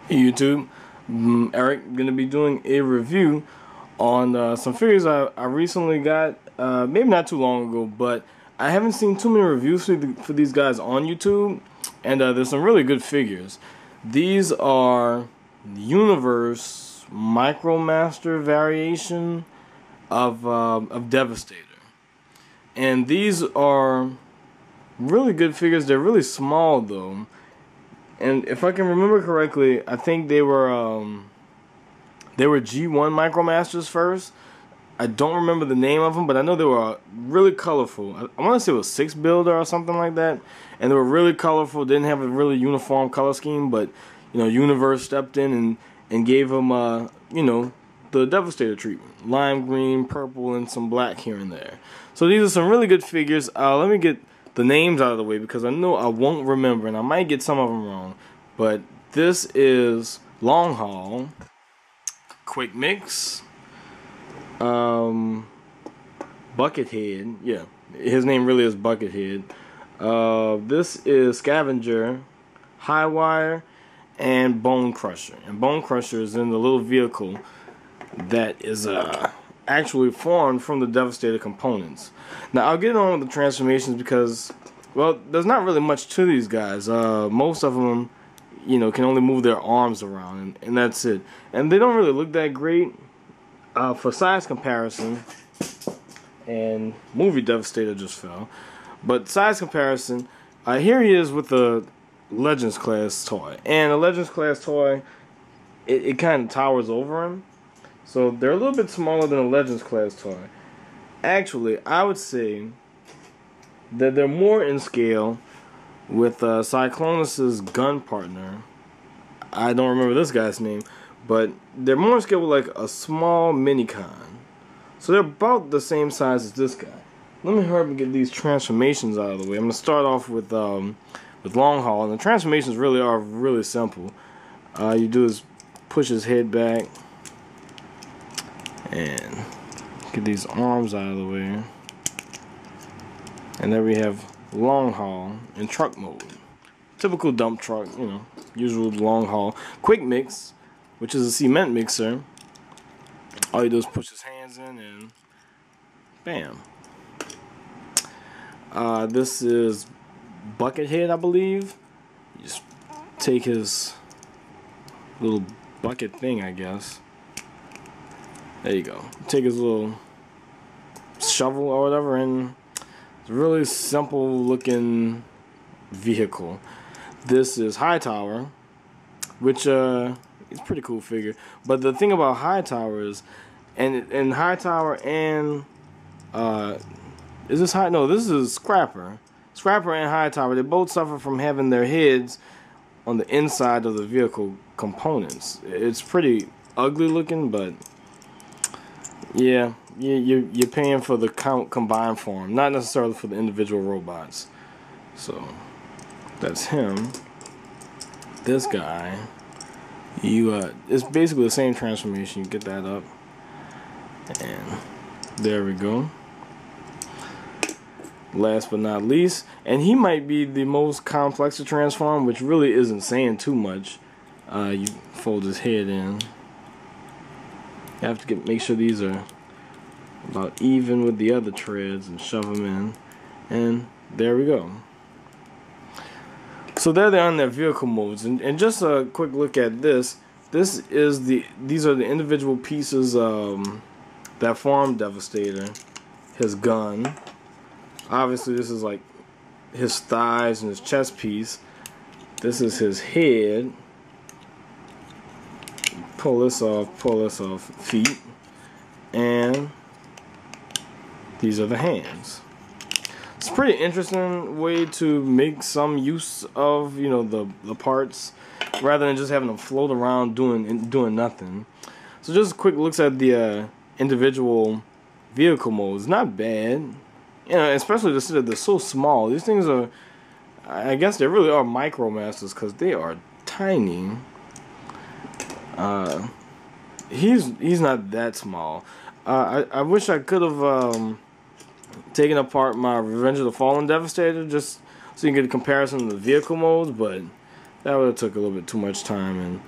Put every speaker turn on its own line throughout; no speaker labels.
YouTube, Eric, gonna be doing a review on some figures I recently got, maybe not too long ago, but I haven't seen too many reviews for these guys on YouTube, and there's some really good figures. These are Universe Micromaster variation of Devastator, and these are really good figures. They're really small though. And if I can remember correctly, I think they were G1 Micromasters first. I don't remember the name of them, but I know they were really colorful. I want to say it was 6 builder or something like that. And they were really colorful. Didn't have a really uniform color scheme, but you know, Universe stepped in and gave them you know, the Devastator treatment: lime green, purple, and some black here and there. So these are some really good figures. Let me get the names out of the way because I know I won't remember and I might get some of them wrong. But this is Long Haul, Quick Mix, Buckethead. Yeah, his name really is Buckethead. This is Scavenger, High Wire, and Bone Crusher. And Bone Crusher is in the little vehicle that is actually formed from the Devastator components. Now I'll get on with the transformations because, well, there's not really much to these guys. Most of them, you know, can only move their arms around, and that's it. And they don't really look that great for size comparison. And movie Devastator just fell, but size comparison, here he is with the Legends class toy, and the Legends class toy, it kind of towers over him. So they're a little bit smaller than a Legends class toy. Actually, I would say that they're more in scale with Cyclonus's gun partner. I don't remember this guy's name, but they're more in scale with like a small Minicon. So they're about the same size as this guy. Let me hurry up and get these transformations out of the way. I'm gonna start off with Long Haul, and the transformations really are really simple. You do is push his head back and get these arms out of the way, and then we have Long Haul in truck mode. Typical dump truck, you know, usual Long Haul. Quick Mix, which is a cement mixer. All you do is push his hands in and bam. This is Buckethead, I believe. You just take his little bucket thing, I guess. There you go. Take his little shovel or whatever, and it's a really simple looking vehicle. This is Hightower, which is a pretty cool figure. But the thing about Hightower is, and Hightower and is this High? No, this is Scrapper. Scrapper and Hightower, they both suffer from having their heads on the inside of the vehicle components. It's pretty ugly looking, but yeah, you're paying for the combined form, not necessarily for the individual robots. So that's him. This guy, it's basically the same transformation. You get that up, and there we go. Last but not least, and he might be the most complex to transform, which really isn't saying too much. You fold his head in. You have to make sure these are about even with the other treads and shove them in, and there we go. So there they are in their vehicle modes, and just a quick look at this. These are the individual pieces that form Devastator. His gun. Obviously, this is like his thighs and his chest piece. This is his head. Pull this off, feet. And these are the hands. It's a pretty interesting way to make some use of, you know, the parts, rather than just having them float around doing nothing. So just quick looks at the individual vehicle modes. Not bad. You know, especially that they're so small. These things are, I guess they really are Micromasters because they are tiny. He's not that small. I wish I could have taken apart my Revenge of the Fallen Devastator just so you can get a comparison of the vehicle modes, but that would have took a little bit too much time, and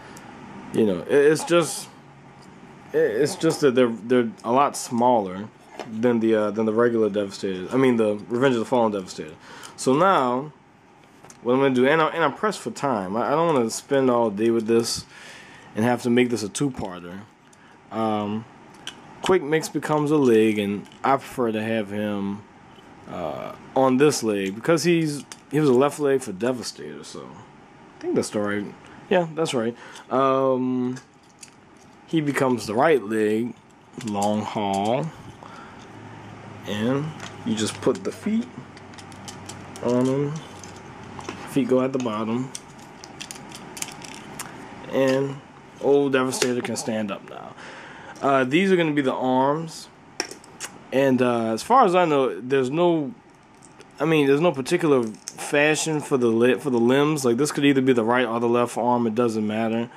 You know, it's just that they're a lot smaller than the regular Devastator. I mean, the Revenge of the Fallen Devastator. So now, what I'm gonna do, and I'm pressed for time. I don't want to spend all day with this and have to make this a two-parter. Quick Mix becomes a leg, and I prefer to have him on this leg because he was a left leg for Devastator. So I think that's the right. Yeah, that's right. He becomes the right leg, long haul, and you just put the feet on him. Feet go at the bottom, and old Devastator can stand up now. These are going to be the arms, and as far as I know, there's no particular fashion for the limbs. Like, this could either be the right or the left arm. It doesn't matter.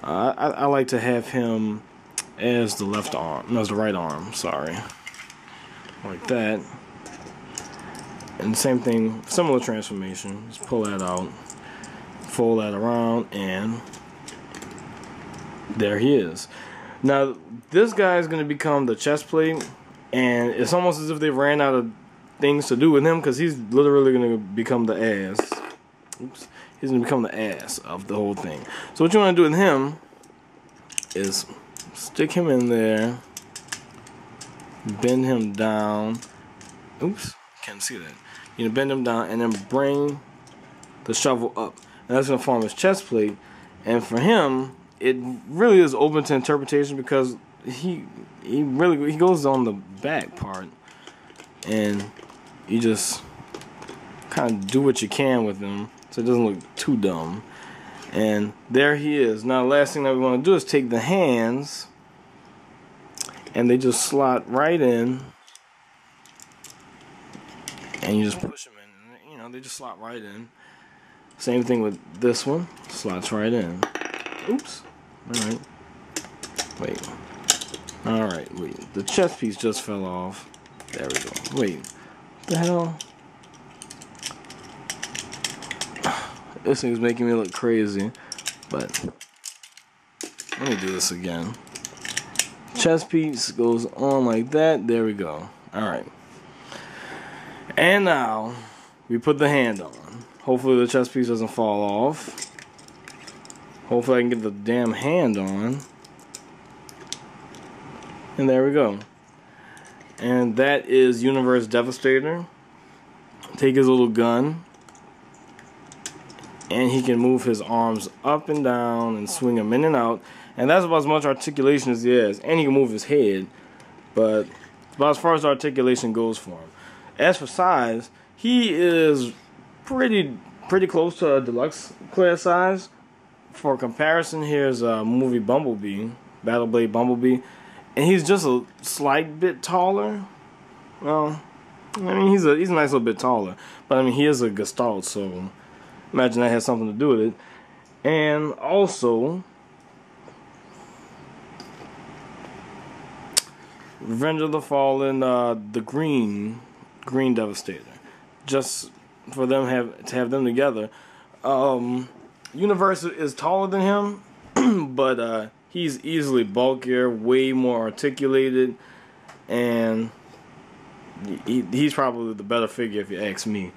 I like to have him as the left arm. No, as the right arm. Sorry, like that. And same thing, similar transformation. Just pull that out, fold that around, and there he is. Now, this guy is going to become the chest plate, and it's almost as if they ran out of things to do with him because he's literally going to become the ass. Oops. He's going to become the ass of the whole thing. So what you want to do with him is stick him in there, bend him down. Oops, can't see that. You know, bend him down and then bring the shovel up. And that's going to form his chest plate. And for him, it really is open to interpretation because he goes on the back part, and you just kind of do what you can with him so it doesn't look too dumb. And there he is. Now, the last thing that we want to do is take the hands, and they just slot right in, and you just push them in. You know, they just slot right in. Same thing with this one, slots right in. Oops. Alright. Wait. Alright, wait. The chest piece just fell off. There we go. Wait. What the hell? This thing's making me look crazy. But let me do this again. Chest piece goes on like that. There we go. Alright. And now we put the hand on. Hopefully the chest piece doesn't fall off. Hopefully I can get the damn hand on. And there we go. And that is Universe Devastator. Take his little gun, and he can move his arms up and down and swing them in and out. And that's about as much articulation as he has. And he can move his head. But about as far as articulation goes for him. As for size, he is pretty close to a deluxe class size. For comparison, here's a movie Bumblebee, Battle Blade Bumblebee, and he's just a slight bit taller. Well, I mean, he's a nice little bit taller, but I mean, he is a Gestalt, so imagine that has something to do with it. And also, Revenge of the Fallen, the green Devastator, just for them to have them together. Universe is taller than him, but he's easily bulkier, way more articulated, and he's probably the better figure if you ask me.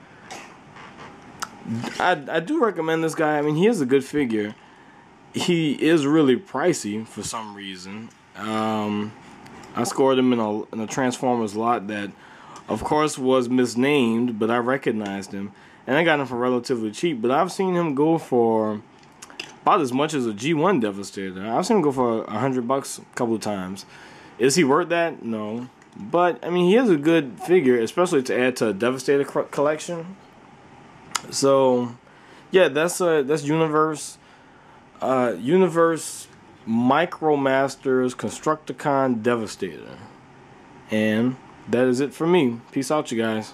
I do recommend this guy. I mean, he is a good figure. He is really pricey for some reason. I scored him in a Transformers lot that, of course, was misnamed, but I recognized him. And I got him for relatively cheap, but I've seen him go for about as much as a G1 Devastator. I've seen him go for $100 a couple of times. Is he worth that? No. But, I mean, he is a good figure, especially to add to a Devastator collection. So, yeah, that's Universe. Universe Micromaster's Constructicon Devastator. And that is it for me. Peace out, you guys.